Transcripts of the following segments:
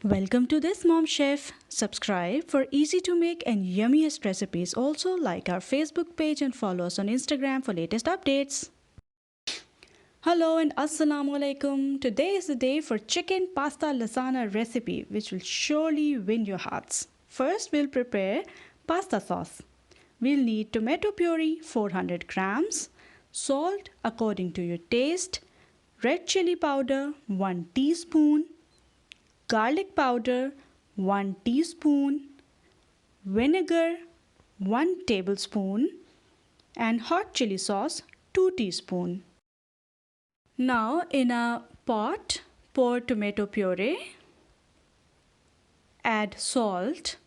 Welcome to this Mom Chef. Subscribe for easy to make and yummiest recipes. Also like our Facebook page and follow us on Instagram for latest updates. Hello and assalamu alaikum. Today is the day for chicken pasta lasagna recipe which will surely win your hearts. First we'll prepare pasta sauce. We'll need tomato puree 400 grams, salt according to your taste, red chili powder 1 teaspoon, garlic powder 1 teaspoon, vinegar 1 tablespoon, and hot chili sauce 2 teaspoon. Now in a pot, pour tomato puree, add salt,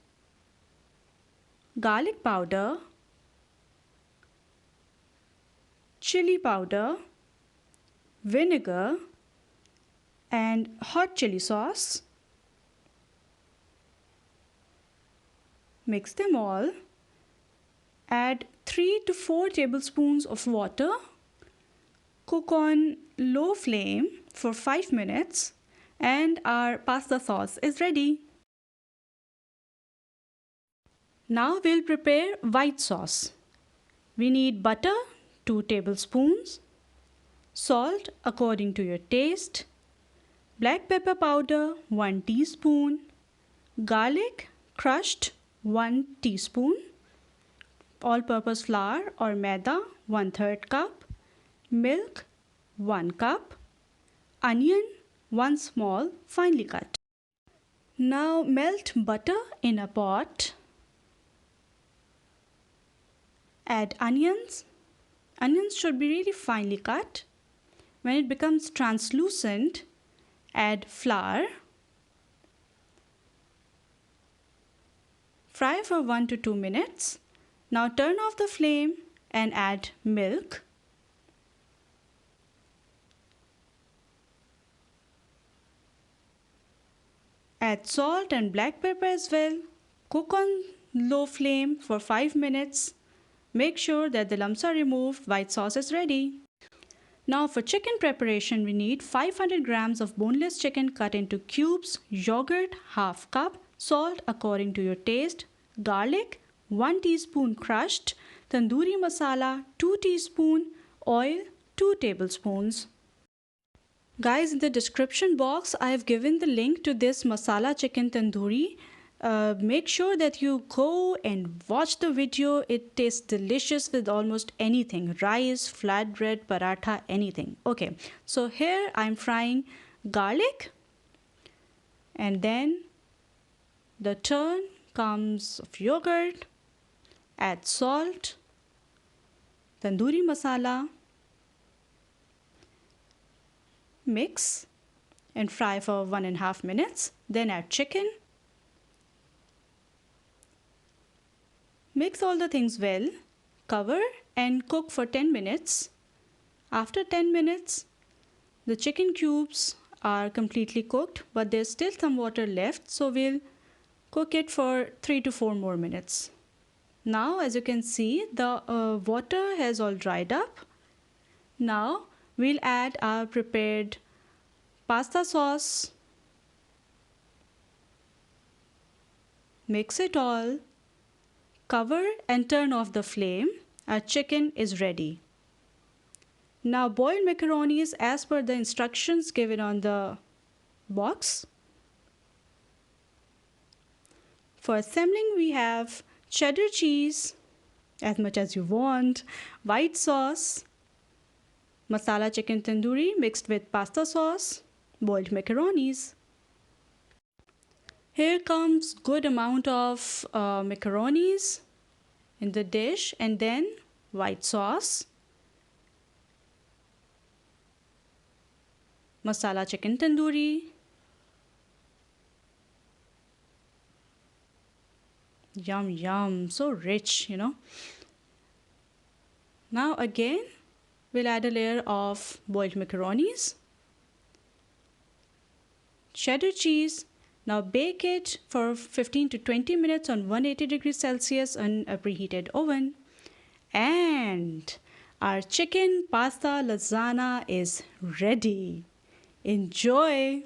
garlic powder, chili powder, vinegar, and hot chili sauce. Mix them all. Add 3 to 4 tablespoons of water. Cook on low flame for 5 minutes and our pasta sauce is ready. Now we'll prepare white sauce. We need butter 2 tablespoons, salt according to your taste, black pepper powder 1 teaspoon, garlic crushed 1 teaspoon, all-purpose flour or maida 1/3 cup, milk 1 cup, onion 1 small finely cut. Now melt butter in a pot. Add onions. Onions should be really finely cut. When it becomes translucent, add flour. Fry for 1 to 2 minutes. Now turn off the flame and add milk. Add salt and black pepper as well. Cook on low flame for 5 minutes. Make sure that the lumps are removed. White sauce is ready. Now for chicken preparation, we need 500 grams of boneless chicken cut into cubes, yogurt ½ cup, salt according to your taste, garlic 1 teaspoon crushed, tandoori masala 2 teaspoon, oil 2 tablespoons. Guys, in the description box I have given the link to this masala chicken tandoori. Make sure that you go and watch the video. It tastes delicious with almost anything, rice, flatbread, paratha, anything. Okay, so here I'm frying garlic, and then the turn comes of yogurt. Add salt, tandoori masala, mix and fry for 1.5 minutes. Then add chicken. Mix all the things well, cover and cook for 10 minutes. After 10 minutes, the chicken cubes are completely cooked, but there's still some water left, so we'll cook it for 3 to 4 more minutes. Now, as you can see, the water has all dried up. Now, we'll add our prepared pasta sauce. Mix it all. Cover and turn off the flame. Our chicken is ready. Now boil macaronis as per the instructions given on the box. For assembling, we have cheddar cheese, as much as you want, white sauce, masala chicken tandoori mixed with pasta sauce, boiled macaronis. Here comes good amount of macaronis in the dish, and then white sauce, masala chicken tandoori, yum yum, so rich, you know. Now again we'll add a layer of boiled macaronis, cheddar cheese. Now bake it for 15 to 20 minutes on 180 degrees Celsius on a preheated oven. And our chicken pasta lasagna is ready. Enjoy!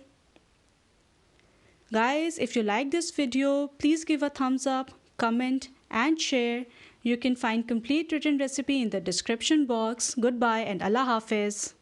Guys, if you like this video, please give a thumbs up, comment and share. You can find complete written recipe in the description box. Goodbye and Allah Hafiz.